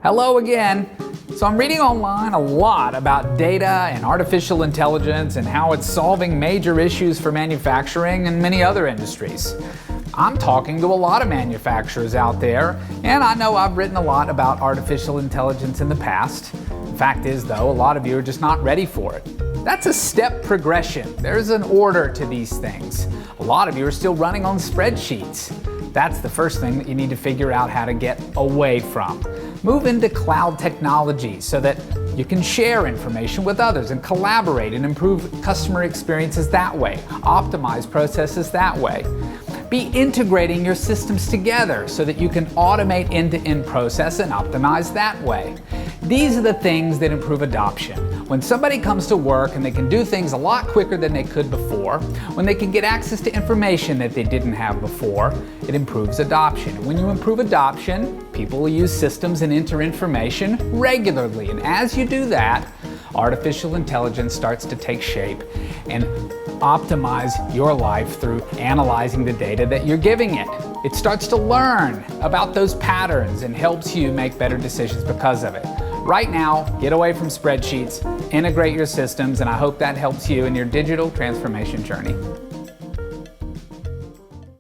Hello again. So I'm reading online a lot about data and artificial intelligence and how it's solving major issues for manufacturing and many other industries. I'm talking to a lot of manufacturers out there, and I know I've written a lot about artificial intelligence in the past. The fact is, though, a lot of you are just not ready for it. That's a step progression. There's an order to these things. A lot of you are still running on spreadsheets. That's the first thing that you need to figure out how to get away from. Move into cloud technology so that you can share information with others and collaborate and improve customer experiences that way, optimize processes that way. Be integrating your systems together so that you can automate end-to-end process and optimize that way. These are the things that improve adoption. When somebody comes to work and they can do things a lot quicker than they could before, when they can get access to information that they didn't have before, it improves adoption. And when you improve adoption, people will use systems and enter information regularly. And as you do that, artificial intelligence starts to take shape and optimize your life through analyzing the data that you're giving it. It starts to learn about those patterns and helps you make better decisions because of it. Right now, get away from spreadsheets, integrate your systems, and I hope that helps you in your digital transformation journey.